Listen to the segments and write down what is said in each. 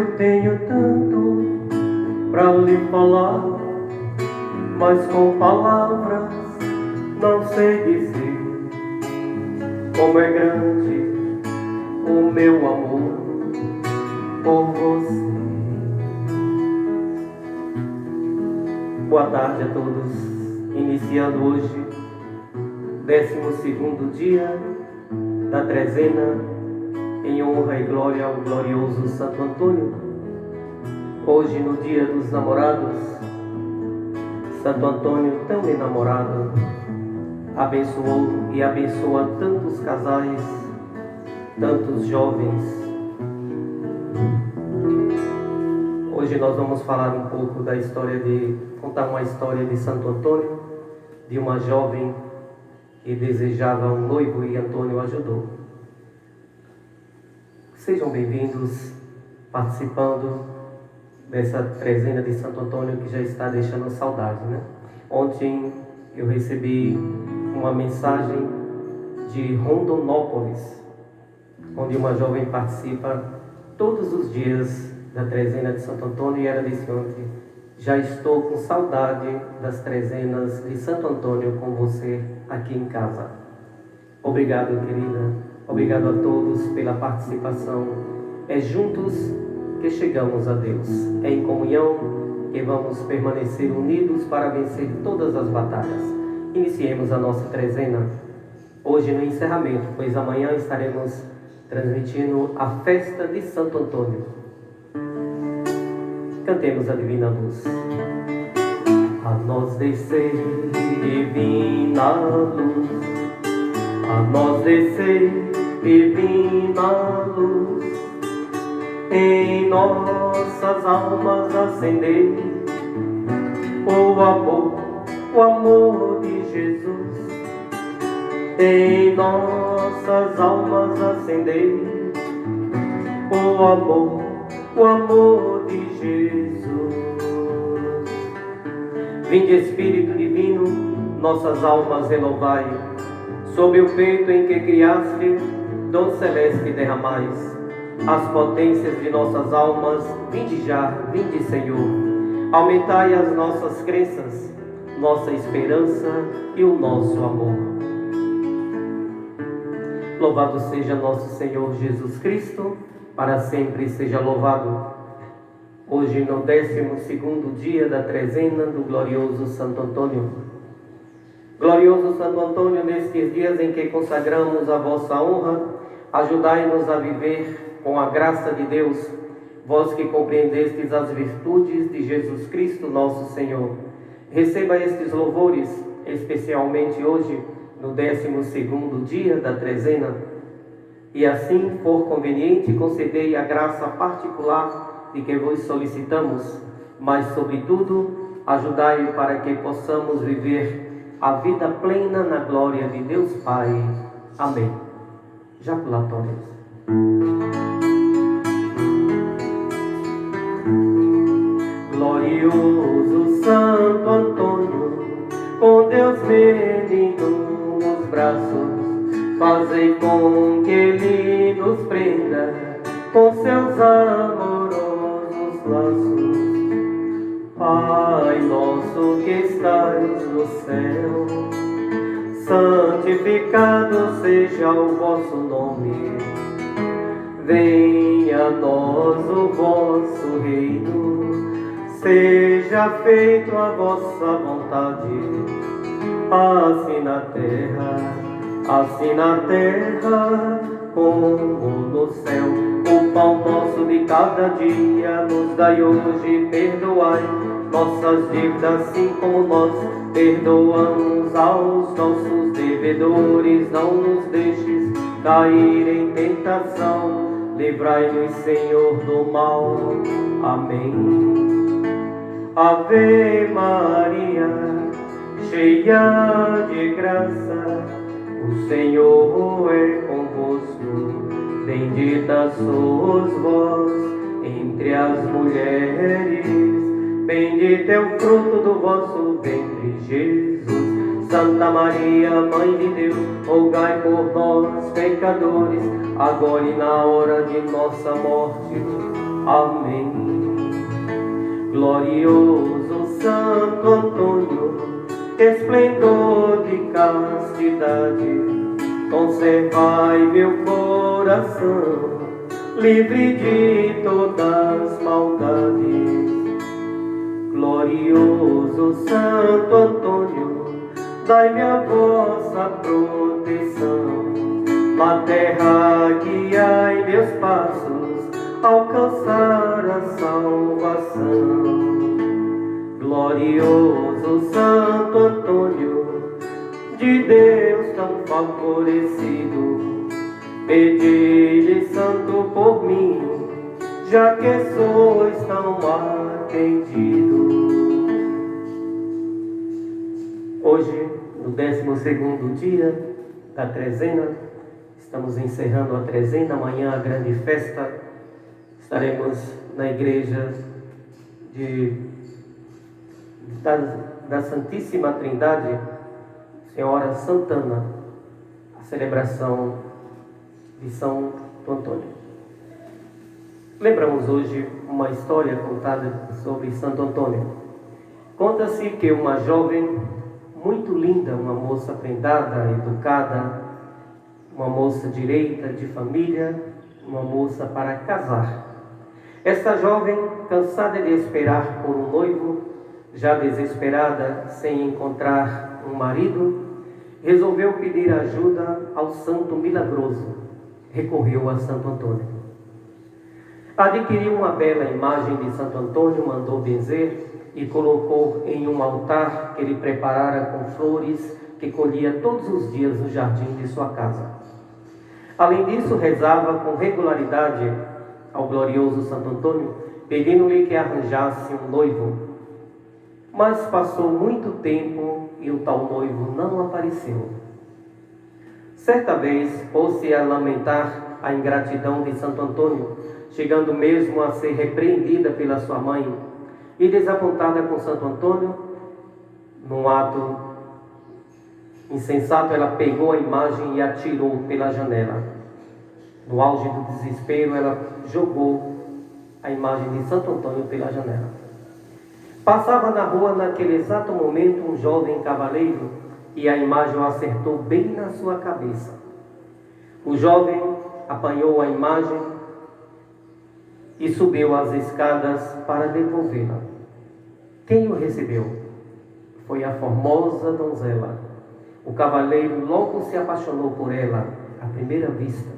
Eu tenho tanto pra lhe falar, mas com palavras não sei dizer como é grande o meu amor por você. Boa tarde a todos, iniciando hoje 12º dia da trezena em honra e glória ao glorioso Santo Antônio. Hoje, no dia dos namorados, Santo Antônio, tão enamorado, abençoou e abençoa tantos casais, tantos jovens. Hoje nós vamos falar um pouco da contar uma história de Santo Antônio, de uma jovem que desejava um noivo e Antônio ajudou. Sejam bem-vindos, participando dessa trezena de Santo Antônio que já está deixando saudade, né? Ontem eu recebi uma mensagem de Rondonópolis, onde uma jovem participa todos os dias da trezena de Santo Antônio, e ela disse ontem: já estou com saudade das trezenas de Santo Antônio com você aqui em casa. Obrigado, querida. Obrigado a todos pela participação. É juntos que chegamos a Deus. É em comunhão que vamos permanecer unidos para vencer todas as batalhas. Iniciemos a nossa trezena hoje no encerramento, pois amanhã estaremos transmitindo a festa de Santo Antônio. Cantemos a Divina Luz. A nós descer, divina luz, a nós descer, divina luz, em nossas almas acender o amor de Jesus. Em nossas almas acender o amor de Jesus. Vinde, Espírito Divino, nossas almas renovai, sob o peito em que criaste, dom celeste derramais. As potências de nossas almas, vinde já, vinde, Senhor. Aumentai as nossas crenças, nossa esperança e o nosso amor. Louvado seja nosso Senhor Jesus Cristo, para sempre seja louvado. Hoje, no 12º dia da trezena do glorioso Santo Antônio. Glorioso Santo Antônio, nestes dias em que consagramos a vossa honra, ajudai-nos a viver com a graça de Deus, vós que compreendestes as virtudes de Jesus Cristo, nosso Senhor. Receba estes louvores, especialmente hoje, no 12º dia da trezena, e assim for conveniente, concedei a graça particular de que vos solicitamos, mas, sobretudo, ajudai para que possamos viver a vida plena na glória de Deus Pai. Amém. Jaculatórios. Glorioso Santo Antônio, com Deus menino nos braços, fazei com que Ele nos prenda com seus amorosos laços. Pai nosso que estais no céu, santificado seja o vosso nome. Venha a nós o vosso reino, seja feita a vossa vontade, assim na terra como no céu. O pão nosso de cada dia nos dai hoje, perdoai nossas dívidas, assim como nós perdoamos aos nossos devedores. Não nos deixes cair em tentação, livrai-nos, Senhor, do mal. Amém. Ave Maria, cheia de graça, o Senhor é convosco. Bendita sois vós entre as mulheres, bendito é o fruto do vosso ventre, Jesus. Santa Maria, Mãe de Deus, rogai por nós, pecadores, agora e na hora de nossa morte. Amém. Glorioso Santo Antônio, esplendor de castidade, conservai meu coração, livre de todas maldades. Glorioso Santo Antônio, dai-me a vossa proteção, na terra guiai meus passos, alcançar a salvação. Glorioso Santo Antônio, de Deus tão favorecido, pedi-lhe santo por mim, já que sois tão atendido. Hoje, no 12º dia da trezena, estamos encerrando a trezena, amanhã a grande festa. Estaremos na igreja da Santíssima Trindade, Senhora Santana, a celebração de Santo Antônio. Lembramos hoje uma história contada sobre Santo Antônio. Conta-se que uma jovem muito linda, uma moça prendada, educada, uma moça direita, de família, uma moça para casar. Esta jovem, cansada de esperar por um noivo, já desesperada, sem encontrar um marido, resolveu pedir ajuda ao santo milagroso. Recorreu a Santo Antônio. Adquiriu uma bela imagem de Santo Antônio, mandou benzer e colocou em um altar que ele preparara com flores que colhia todos os dias no jardim de sua casa. Além disso, rezava com regularidade ao glorioso Santo Antônio, pedindo-lhe que arranjasse um noivo. Mas passou muito tempo e o tal noivo não apareceu. Certa vez, pôs-se a lamentar a ingratidão de Santo Antônio, chegando mesmo a ser repreendida pela sua mãe, e desapontada com Santo Antônio, num ato insensato, ela pegou a imagem e atirou pela janela. No auge do desespero, ela jogou a imagem de Santo Antônio pela janela. Passava na rua naquele exato momento um jovem cavaleiro e a imagem o acertou bem na sua cabeça. O jovem apanhou a imagem e subiu as escadas para devolvê-la. Quem o recebeu? Foi a formosa donzela. O cavaleiro logo se apaixonou por ela à primeira vista.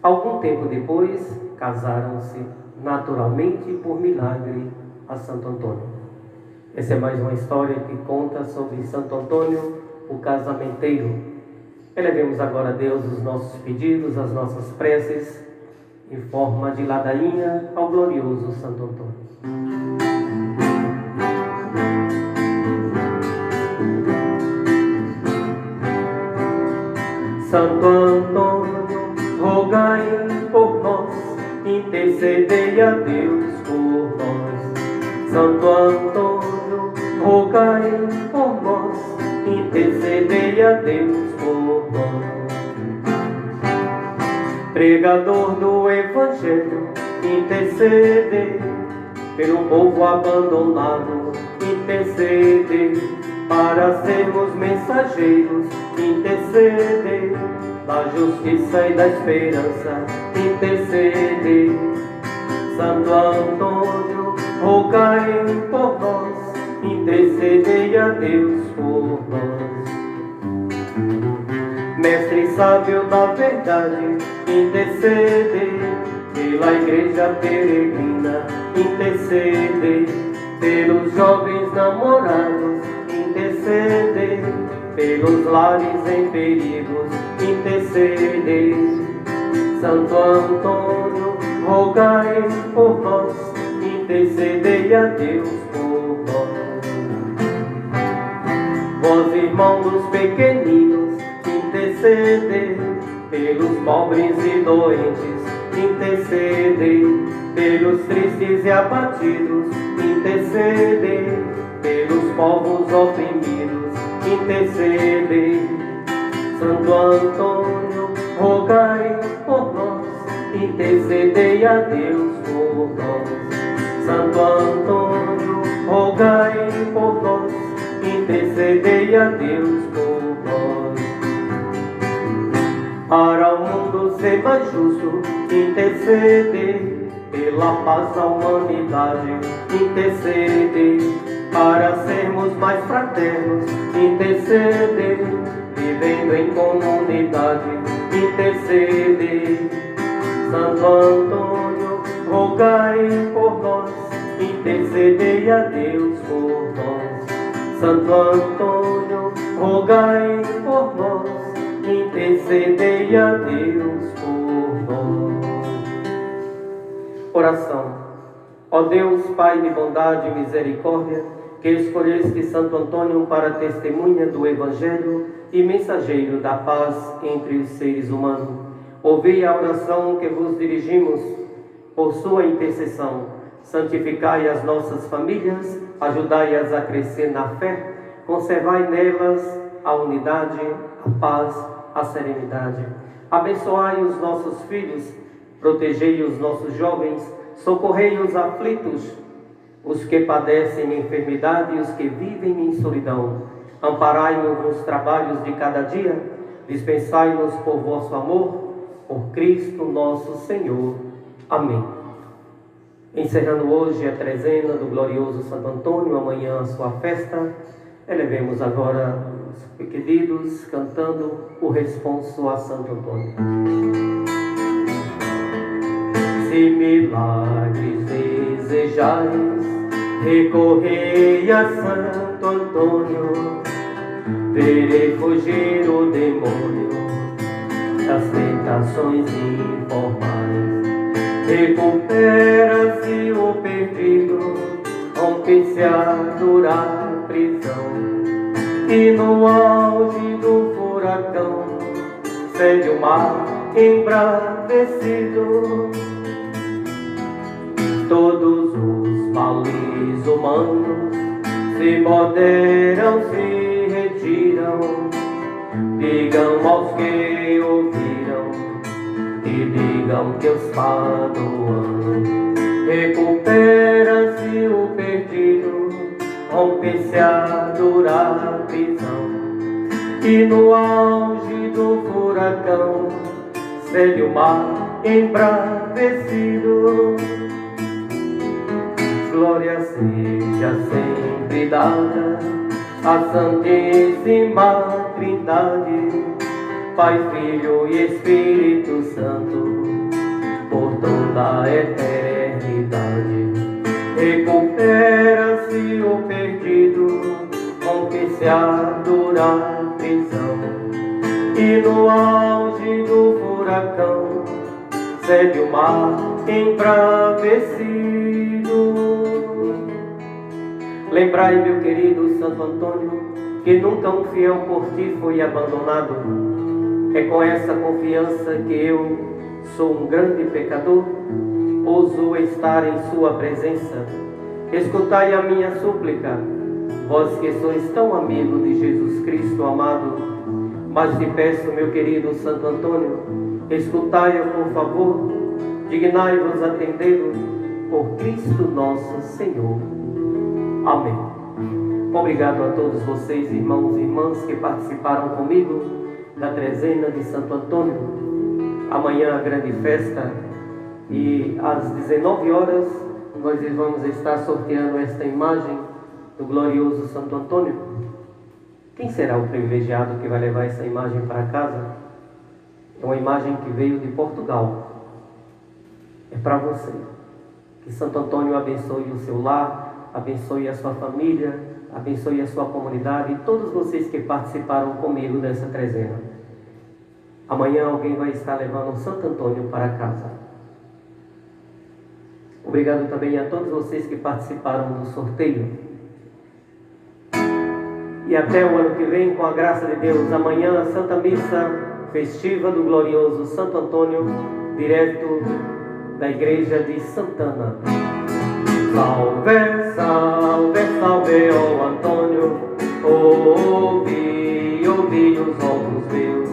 Algum tempo depois, casaram-se naturalmente por milagre a Santo Antônio. Essa é mais uma história que conta sobre Santo Antônio, o casamenteiro. Elevemos agora a Deus os nossos pedidos, as nossas preces, em forma de ladainha ao glorioso Santo Antônio. Santo Antônio, rogai por nós, intercedei a Deus por nós. Santo Antônio, rogai por nós, intercedei a Deus por nós. Pregador do Evangelho, intercede pelo povo abandonado, intercede para sermos mensageiros, intercede da justiça e da esperança, intercede. Santo Antônio, rogai por nós, intercedei a Deus por nós. Mestre sábio da verdade, intercede pela igreja peregrina, intercede pelos jovens namorados, intercede pelos lares em perigos, intercede. Santo Antônio, rogai por nós, intercedei a Deus por nós. Vós, irmãos dos pequeninos, intercede pelos pobres e doentes, intercede pelos tristes e abatidos, intercede pelos povos oprimidos, intercede. Santo Antônio, rogai por nós, intercedei a Deus por nós. Santo Antônio, rogai por nós, intercedei a Deus por nós. Para o mundo ser mais justo, intercedei. Pela paz da humanidade, intercedei. Para sermos mais fraternos, intercedei. Vivendo em comunidade, intercedei. Santo Antônio, rogai por nós, intercedei a Deus por nós. Santo Antônio, rogai por nós, intercedei a Deus por nós. Oração. Ó Deus, Pai de bondade e misericórdia, que escolheste Santo Antônio para testemunha do Evangelho e mensageiro da paz entre os seres humanos, ouvi a oração que vos dirigimos. Por sua intercessão, santificai as nossas famílias, ajudai-as a crescer na fé, conservai nelas a unidade, a paz, a serenidade. Abençoai os nossos filhos, protegei os nossos jovens, socorrei os aflitos, os que padecem enfermidade e os que vivem em solidão. Amparai-nos nos trabalhos de cada dia, dispensai-nos por vosso amor, por Cristo nosso Senhor. Amém. Encerrando hoje a trezena do glorioso Santo Antônio, amanhã a sua festa, elevemos agora os pedidos, cantando o responso a Santo Antônio. Se milagres desejais, recorrei a Santo Antônio, verei fugir o demônio das tentações informais. Recupera-se o perdido, rompe-se a dura prisão, e no auge do furacão cede o mar embravecido. Todos os males humanos se moderam, se retiram. Digam aos que ouviram e digam que os perdoam. Recupera-se o perdido, rompe-se a dura prisão, e no auge do furacão cede o mar embravecido. Glória seja sempre dada à Santíssima Trindade, Pai, Filho e Espírito Santo, por toda a eternidade. Recupera-se o perdido, rompe-se a dura prisão, e no auge do furacão cede o mar embravecido. Lembrai, meu querido Santo Antônio, que nunca um fiel por ti foi abandonado. É com essa confiança que eu sou um grande pecador, ouso estar em sua presença. Escutai a minha súplica, vós que sois tão amigo de Jesus Cristo amado. Mas te peço, meu querido Santo Antônio, escutai-o por favor, dignai-vos atendê-lo, por Cristo nosso Senhor. Amém. Obrigado a todos vocês, irmãos e irmãs, que participaram comigo da trezena de Santo Antônio. Amanhã a grande festa, e às 19 horas nós vamos estar sorteando esta imagem do glorioso Santo Antônio. Quem será o privilegiado que vai levar essa imagem para casa? É uma imagem que veio de Portugal. É para você. Que Santo Antônio abençoe o seu lar, abençoe a sua família, abençoe a sua comunidade e todos vocês que participaram comigo dessa trezena. Amanhã alguém vai estar levando Santo Antônio para casa. Obrigado também a todos vocês que participaram do sorteio. E até o ano que vem, com a graça de Deus, amanhã a Santa Missa festiva do glorioso Santo Antônio, direto da igreja de Santana. Salve, salve, salve, ó Antônio, ouvi os olhos meus.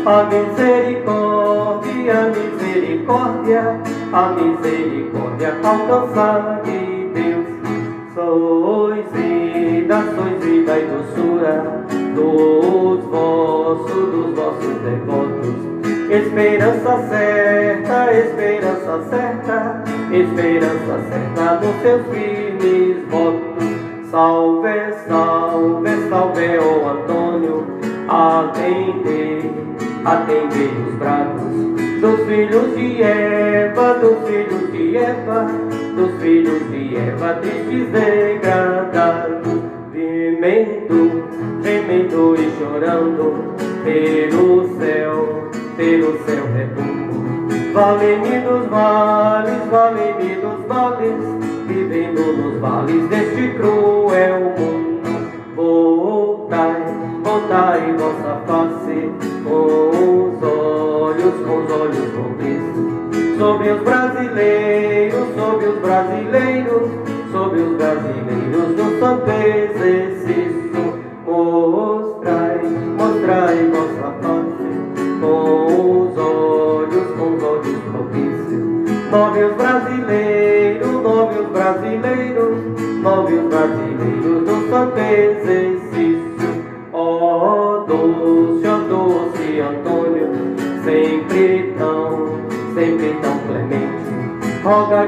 A misericórdia, misericórdia, a misericórdia alcançar de Deus. Sois vida e doçura dos vossos devotos. Esperança certa, esperança certa, esperança certa nos seus firmes votos. Salve, salve, salve, ó Antônio, atendei os brados dos filhos de Eva, dos filhos de Eva, dos filhos de Eva, tristes degradados, gemendo e chorando pelo céu retumbo. Vale-me dos vales, vivendo nos vales deste cruel mundo. Voltai vossa face com os olhos cobiços sobre os brasileiros do santo exercício. Mostrai vossa face com os olhos propícios. Nove os brasileiros do santo exercício. Ó doce Antônio, sempre tão clemente. Roga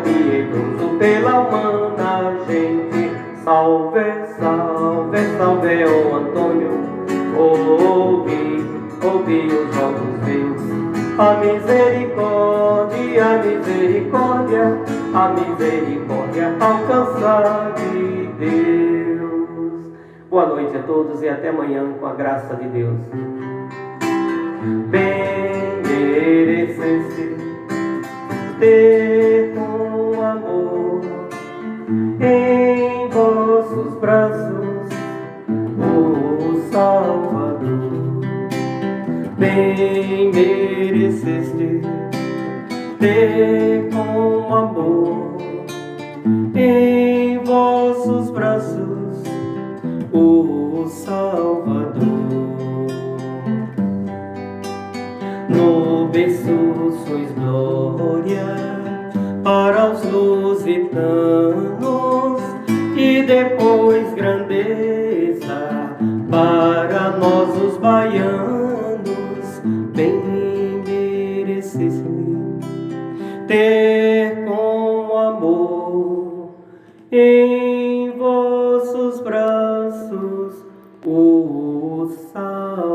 piedoso pela humana gente. Salve, salve, salve, ó Antônio, ouvi os rogos meus. A misericórdia alcançar de Deus. Boa noite a todos e até amanhã com a graça de Deus. Bem mereceste ter com amor em vossos braços o Salvador. Bem mereceste ter com amor em vossos braços o Salvador. No berço sois glória para os lusitanos e depois grandeza para nós os baianos. Bem mereceste ter com amor em vossos braços o Salvador.